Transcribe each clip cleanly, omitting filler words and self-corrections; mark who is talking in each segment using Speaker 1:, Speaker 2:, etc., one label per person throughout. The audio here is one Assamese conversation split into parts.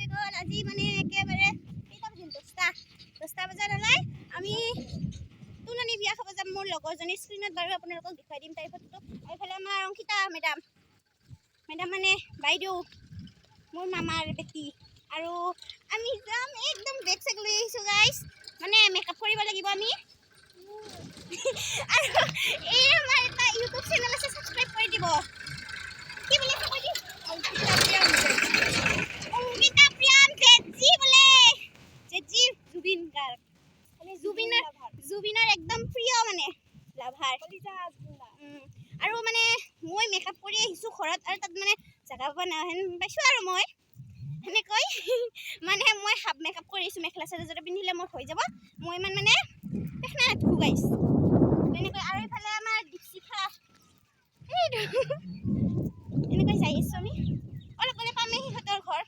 Speaker 1: হৈ গ'ল আজি মানে একেবাৰে কেইটা বাজিল 10টা বজাত ওলাই আমি তুলনি বিয়া খাব যাম মোৰ লগৰজনী স্ক্ৰীনত বাৰু আপোনালোকক দেখুৱাই দিম তাইৰ ফটোটো এইফালে আমাৰ অংকিতা মেডাম মানে বাইদেউ মোৰ মামাৰ বেটি আৰু আমি যাম একদম বেগ চেগ লৈ আহিছোঁ গাইজ মানে মেকআপ কৰিব লাগিব আমি আৰু এই আমাৰ এটা ইউটিউব চেনেল আছে সাবস্ক্ৰাইব কৰি দিব কি বুলি কৈ দি অংকিতা প্ৰিয়াম জেজি বোলে জেজি জুবিন গাৰ্গ মানে জুবিনৰ একদম প্ৰিয় মানে লাভাৰ আৰু মানে মই মেকআপ কৰি আহিছোঁ ঘৰত আৰু তাত মানে জাগা পাব নাহেন পাইছোঁ আৰু মই সেনেকৈ মানে মই হাফ মেকআপ কৰি আহিছোঁ মেখেলা চাদৰ পিন্ধিলে মোৰ হৈ যাব মই ইমান মানে দেখনা নাথাকোঁ গাইছ তেনেকৈ আৰু এইফালে আমাৰ দীপশিখা এনেকৈ যাই আছোঁ আমি অলপ মানে পামেই সিহঁতৰ ঘৰ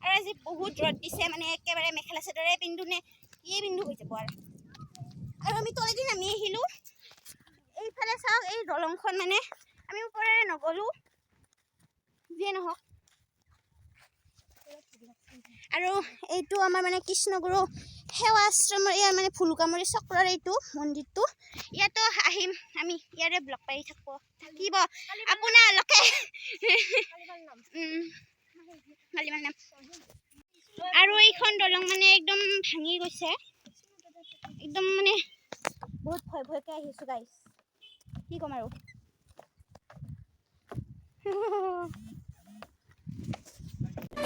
Speaker 1: আৰু আজি বহুত ৰ'দ দিছে মানে একেবাৰে মেখেলা চাদৰে পিন্ধো নে কিয়ে পিন্ধো হৈ যাব আৰু আমি তলেদি নামি আহিলোঁ এইফালে চাওক এই দলংখন মানে আমি ওপৰেৰে নগ'লোঁ যিয়ে নহওক আৰু এইটো আমাৰ মানে কৃষ্ণগুৰু সেৱা আশ্ৰমৰ ইয়াৰ মানে ভুলুকামুৰি চক্ৰৰ এইটো মন্দিৰটো ইয়াতো আহিম আমি ইয়াৰে ব্লগ পাই থাকিব আপোনালোকে মালিমাৰ নাম আৰু এইখন দলং মানে একদম ভাঙি গৈছে একদম মানে বহুত ভয়কৈ আহিছোঁ গাইছ কি ক'ম আৰু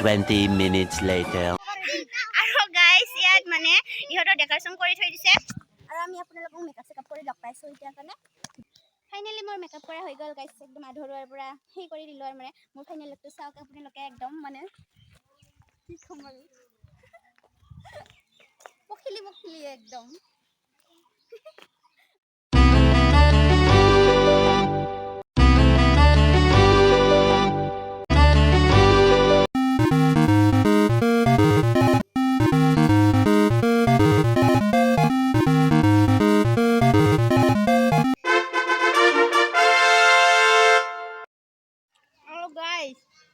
Speaker 2: 20 minutes later
Speaker 1: আৰু গাইছ ইয়াত মানে ইহঁতৰ ডেকৰেশ্যন কৰি থৈ দিছে আৰু আমি আপোনালোকক মেকআপ চেকআপ কৰি লগ পাইছোঁ এতিয়া কাৰণে ফাইনেলি মোৰ মেকআপ কৰা হৈ গ'ল গাইছ একদম আধৰুৱাৰ পৰা সেই কৰি দিলোঁ আৰু মানে মোৰ ফাইনেল লুকটো চাওক আপোনালোকে একদম মানে কি ক'ম আৰু পখিলি একদম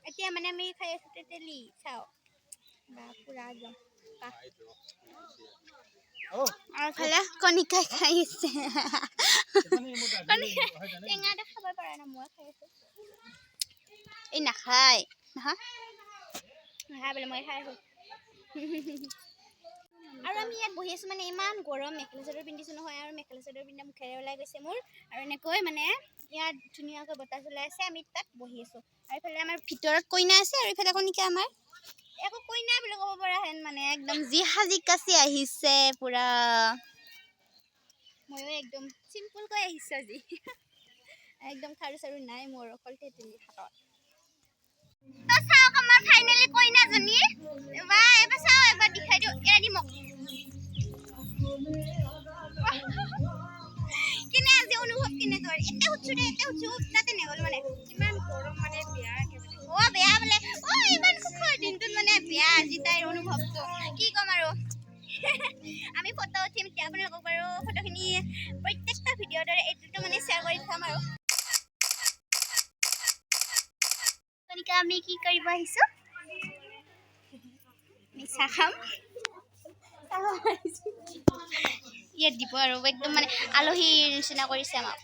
Speaker 1: এতিয়া মানে আমি খাই আছোঁ তেতেলি চাওঁ বা পুৰা একদম আৰু খালে কণিকাই খাই আছে টেঙা খাব পৰা নাই মই খাই আছোঁ এই নাখায় বোলে মই খাই আছোঁ আৰু আমি ইয়াত বহি আছোঁ মানে ইমান গৰম মেখেলা চাদৰ পিন্ধিছোঁ নহয় আৰু মেখেলা চাদৰ পিন্ধা মুখেৰে ওলাই গৈছে মোৰ আৰু এনেকৈ মানে ইয়াত ধুনীয়াকৈ বতাহ চলাই আছে আমি তাত বহি আছোঁ আৰু এইফালে আমাৰ ভিতৰত কইনা আছে আৰু এইফালে কণিকা আমাৰ একো কইনা বুলি ক'ব পৰা হেন মানে একদম যি সাজি কাচি আহিছে পুৰা ময়ো একদম চিম্পুলকৈ আহিছোঁ আজি একদম খাৰু চাৰু নাই মোৰ অকল তেতেলি হাতত তো চাওক আমাৰ ফাইনেলি কইনাজনী বা এবাৰ চাওঁ এবাৰ দেখাই দিওঁ এয়া দি মোক কেনে আজি অনুভৱ কেনে তোৰ এতে উঠছো তাতে নেগ'ল মানে ইমান গৰম মানে বেয়া বেয়া বোলে ইমান সুখৰ দিনটোত মানে বেয়া আজি তাইৰ অনুভৱটো কি ক'ম আৰু আমি ফটো উঠিম এতিয়া আপোনালোকক বাৰু ফটোখিনি প্ৰত্যেকটা ভিডিঅ'ৰ দৰে এইটোতো মানে শ্বেয়াৰ কৰি থ'ম আৰু কণিকা আমি কি কৰিব আহিছোঁ মিঠা খাম ইয়াত দিব আৰু একদম মানে আলহীৰ নিচিনা কৰিছে আমাক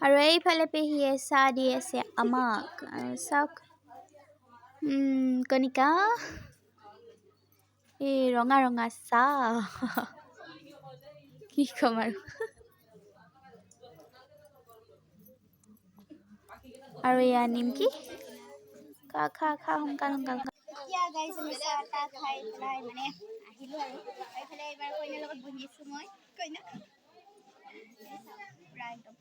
Speaker 1: আৰু এইফালে পেহীয়ে চাহ দি আছে আমাক চাওক কণিকা এই ৰঙা ৰঙা চাহ কি ক'ম আৰু এয়া নিমকি খা সোনকাল এতিয়া গাইজ আমি চাহ তাহ খাই পেলাই মানে আহিলোঁ আৰু এইফালে এইবাৰ কইনাৰ লগত বহি আছোঁ মই কইনা পুৰা একদম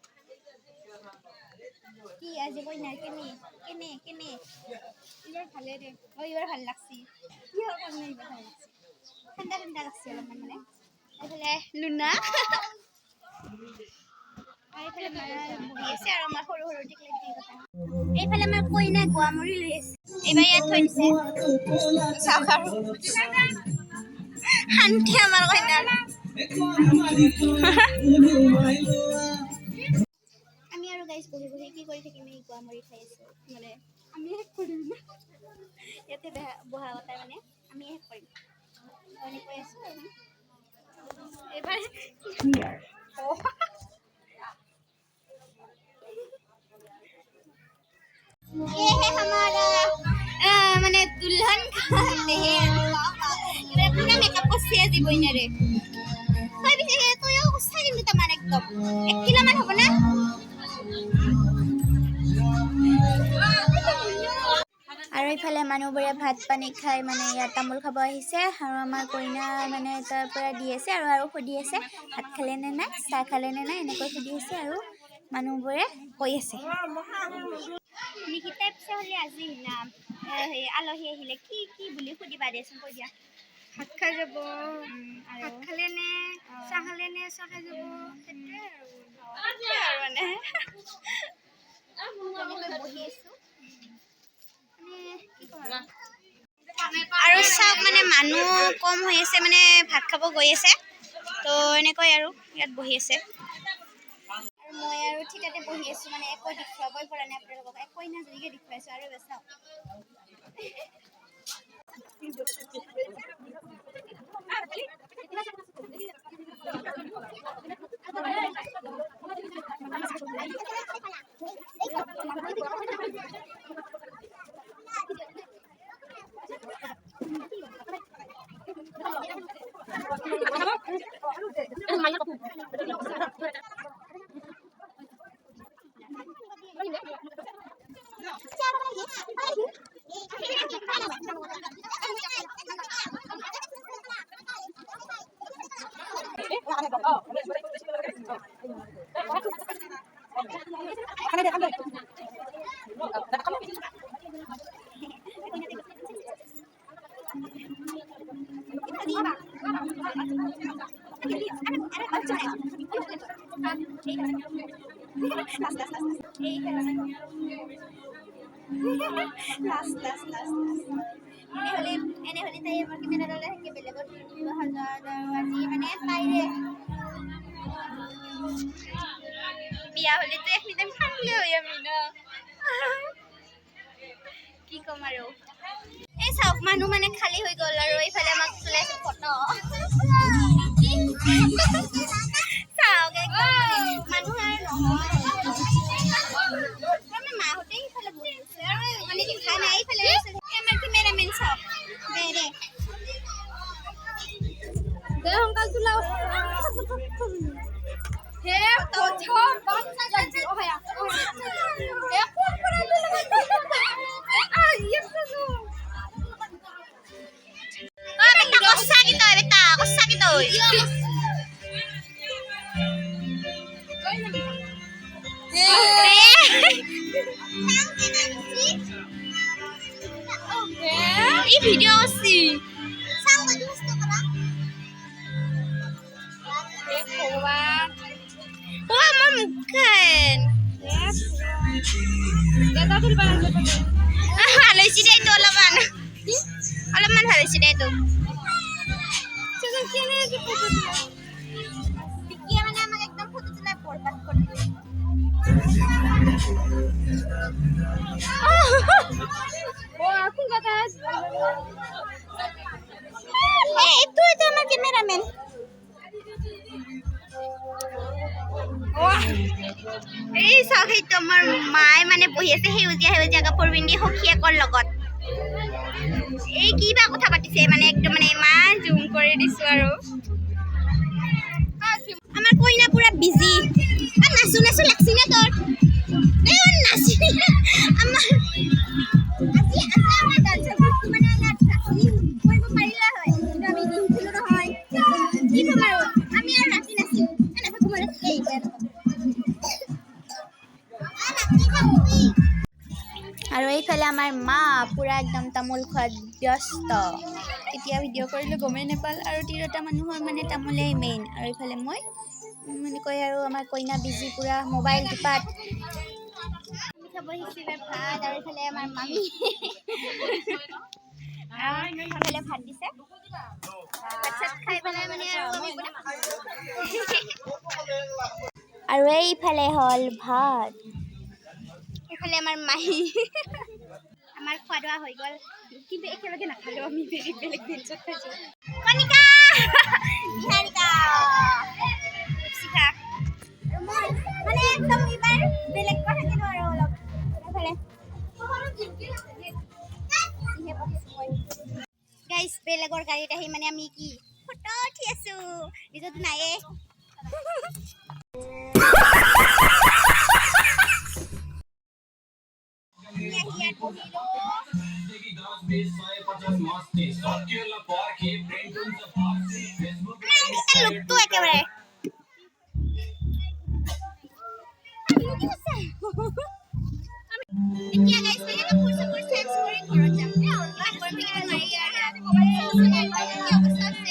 Speaker 1: কি আজি কইনাৰ কেনে এইবাৰ ভালে দে এইবাৰ ভাল লাগছি কিহৰ কাৰণে এইবাৰ ভাল লাগছি ঠাণ্ডা লাগছি অলপমান মানে এইফালে লুনা এইফালে বহি আছে আৰু আমাৰ সৰু টিকলি কথা এইফালে আমাৰ কইনা গোৱামুৰি লৈ আছে এইবাৰ ইয়াত থৈ দিছে চাওক আৰু শান্তি আমাৰ কইনাৰ আমি আৰু গাইজ বহি কি কৰি থাকিম এই গোৱামুৰি খাই আছোঁ মানে আমি শেষ কৰিম ইয়াতে বহা কথাই মানে আমি শেষ কৰিম এনেকৈ আছো এবাৰ ये है हमारा माने दुल्हन का दहेज ये पूरा मेकअप को से দিব ইনারে কই বিছে তো ইও গুছাই দিম তা মানে একদম 1 কিলো মান হবে না আৰু ইফালে মানুহবোৰে ভাত পানী খাই মানে ইয়াত তামোল খাব আহিছে আৰু আমাৰ কইনা মানে তাৰ পৰা দি আছে আৰু খুদি আছে ভাত খালে নে নাই চাহ খালে নে নাই এনেকৈ খুদি আছে আৰু মানুহবোৰে কৈ আছে নিকিতা পিছে হলে আজি নাম আলহী আহিলে কি কি বুলি খুদিবা দেচোন কৈ দিয়া ভাত খাই যাব ভাত খালে নে চাহ খালে নে চাহ খাই যাব সেটাই আৰু মানে বহি আছো আৰু সব মানে মানুহ কম হৈ আছে মানে ভাত খাব গৈ আছে তো এনেকৈ আৰু ইয়াত বহি আছে আৰু মই আৰু ঠিকতে বহি আছো মানে একো দেখুৱাবই পৰা নাই আপোনালোকক একোই না জৰিকে দেখুৱাইছো আৰু বেচাও এনেহলে তাই আমার ক্যামেরা দলে থেকে বেলেগত 2000 আজি মানে তাইরে বিয়া হলে তো এক মিনিট খানলে হই আমি না কি কম আৰু এই সব মানুহ মানে খালি হৈ গল আৰু এইফালে আমাক চলাইছে ফটো চাওক একদম মানুহ আৰু নহয় মা হতে এইফালে বহি আছে আৰু মানে দেখা নাই এইফালে আমাৰ ক্যামেৰামেন চাওক বেৰে দে হংকাল তুলাও হে তো ছক বাত লাগি ও হয়া এ কোন করে দিল আ ইয়েস তো beta kosa gitu ini video sih wah bukan halus sih itu alaman halus sih itu মানে আমাকে একদম ফটো তুলে বরবাদ করে দিল ও এখন কথা এই তুই তো আমার ক্যামেরাম্যান এই সখী তোমার মায়ে মানে বহি আছে সেউজীয়া কাপোৰ পিন্ধি সখীয়েকৰ লগত এই কিবা কথা পাতিছে মানে একদম মানে ইমান জুম কৰি দিছো আৰু আমার কইনা পুরা বিজি আর নাচু লাগছি না তোর নাচি আমার আজি আমার ডান্সার গ্রুপ মানে না প্র্যাকটিস করব পারিলা হয় কিন্তু আমি দিনছিল নহয় কি তোমার আমি আর রাতি নাচি না থাকো মানে এই আৰু এইফালে আমাৰ মা পুৰা একদম তামোল খোৱাত ব্যস্ত এতিয়া ভিডিঅ' কৰিলে গমেই নাপাল আৰু তিৰোতা মানুহৰ মানে তামোলেই মেইন আৰু এইফালে মই মানে কয় আৰু আমাৰ কইনা বিজি পুৰা মোবাইল টিপাত খাব হিচিবে ভাত আৰু এইফালে আমাৰ মামী এইফালে ভাত দিছে ভাত খাই পেলাই মানে আৰু এইফালে হ'ল ভাত এইফালে আমাৰ মাহী আমাৰ খোৱা দোৱা হৈ গ'ল কিন্তু একেলগে নাখালেও আমি বেলেগ বেলেগ বেঞ্চত খাইছোঁ কণিকা নিহাৰিকা শিখা মই মানে একদম এইবাৰ বেলেগ কথা থাকিলোঁ আৰু অলপ এইফালে গাইজ বেলেগৰ গাড়ীত আহি মানে আমি কি ফটো উঠি আছোঁ নিজতো নায়ে লুকটো একেবাৰে এতিয়া গাইজ মানে এটা পইচা চেঞ্জ কৰি ঘৰত যাম ঘৰত থাকিব নোৱাৰি কি অৱস্থা আছে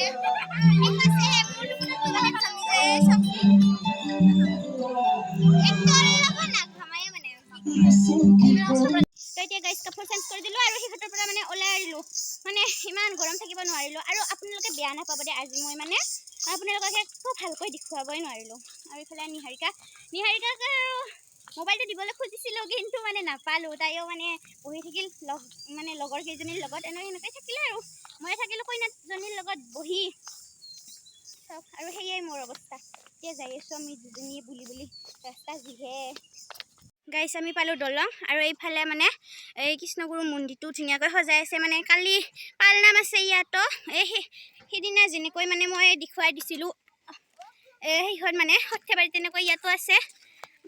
Speaker 1: এতিয়া গাইজ কাপোৰ চেঞ্জ কৰি দিলোঁ আৰু সিহঁতৰ পৰা মানে ওলাই আহিলোঁ মানে ইমান গৰম থাকিব নোৱাৰিলোঁ আৰু আপোনালোকে বেয়া নাপাব দে আজি মই মানে আপোনালোকক একো ভালকৈ দেখুৱাবই নোৱাৰিলোঁ আৰু এইফালে নিহাৰিকাক আৰু মোবাইলটো দিবলৈ খুজিছিলোঁ কিন্তু মানে নাপালোঁ তাইও মানে বহি থাকিল মানে লগৰ কেইজনীৰ লগত এনেকৈ থাকিলে আৰু মই থাকিলোঁ কইনাজনীৰ লগত বহি চব আৰু সেয়াই মোৰ অৱস্থা এতিয়া যাই আছোঁ আমি দুজনীয়ে বুলি ৰাস্তা যিহে গাইছ আমি পালোঁ দলং আৰু এইফালে মানে এই কৃষ্ণগুৰু মন্দিৰটো ধুনীয়াকৈ সজাই আছে মানে কালি পালনাম আছে ইয়াতো এই সেইদিনা যেনেকৈ মানে মই দেখুৱাই দিছিলোঁ সেইখন মানে সৰ্থেবাৰী তেনেকৈ ইয়াতো আছে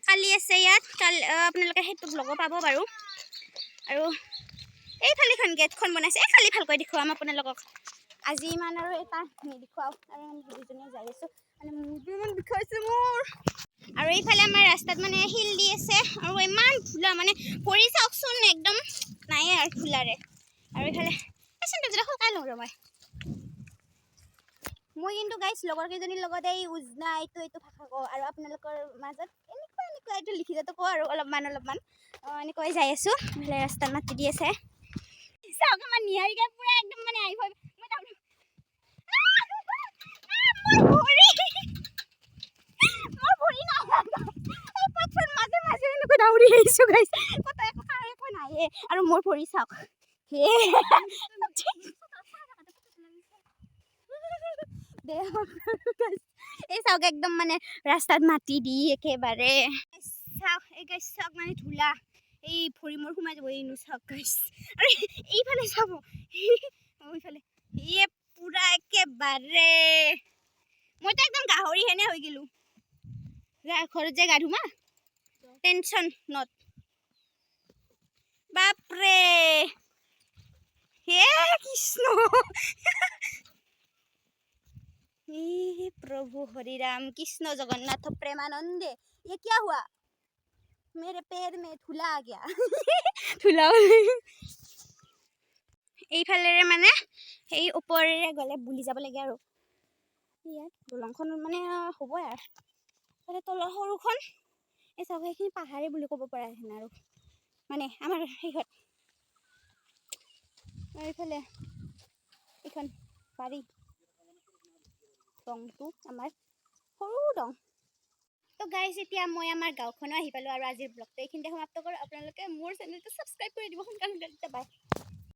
Speaker 1: কালি আছে ইয়াত আপোনালোকে সেইটো ব্লগো পাব বাৰু আৰু এইফালেখন গেটখন বনাইছে কালি ভালকৈ দেখুৱাম আপোনালোকক আজি ইমান আৰু এটা নেদেখুৱাওঁ আৰু আমি দুজনীয়ে যাই আছোঁ মানে মূৰটো ইমান বিষাইছে মোৰ আৰু এইফালে আমাৰ ৰাস্তাত মানে শিল দি আছে আৰু ইমান ধূলা মানে ভৰি চাওকচোন একদম নাই আৰু ধূলাৰে আৰু এইফালে চেণ্ডেলযোৰা শুকাই লওঁ ৰ মই কিন্তু গাইছ লগৰ কেইজনীৰ লগতে এই উজনা এইটো ভাষা কওঁ আৰু আপোনালোকৰ মাজত এনেকুৱা এইটো লিখি যাতে কওঁ আৰু অলপমান এনেকৈ যাই আছোঁ এইফালে ৰাস্তাত মাতি দি আছে চাওক আমাৰ নিহাৰিকা পুৰা একদম মানে আহি মই দাউৰি আহিছোঁ গাইছ একো নাইয়ে আৰু মোৰ ভৰি চাওক এই চাওক একদম মানে ৰাস্তাত মাটি দি একেবাৰে চাওক এই গাইছ চাওক মানে ধূলা এই ভৰি মোৰ সোমাই যাব এই চাওক গাইছ আৰু এইফালে চাব এইফালে পুৰা একেবাৰে মইতো একদম গাহৰি হেনে হৈ গেলো ঘৰত যে গা ধুমা টেনশন নট বাপৰে হে কৃষ্ণ हे प्रभु हरि राम कृष्ण जगन्नाथ प्रेमानंदे ये क्या हुआ मेरे पैर में धूला आ गया धूला এইফালেৰে মানে এই ওপৰেৰে গ'লে বুলি যাব লাগে আৰু ইয়াত দলংখন মানে হ'বই আৰু তাতে তলৰ সৰুখন এই চাওক সেইখিনি পাহাৰে বুলি ক'ব পৰা হেন আৰু মানে আমাৰ সেইখন এইফালে এইখন বাৰী দংটো আমাৰ সৰু দং তো গাইজ এতিয়া মই আমাৰ গাঁওখনো আহি পালোঁ আৰু আজিৰ ব্লগটো এইখিনিতে সমাপ্ত কৰোঁ আপোনালোকে মোৰ চেনেলটো ছাবস্ক্ৰাইব কৰি দিব সোনকালে বাই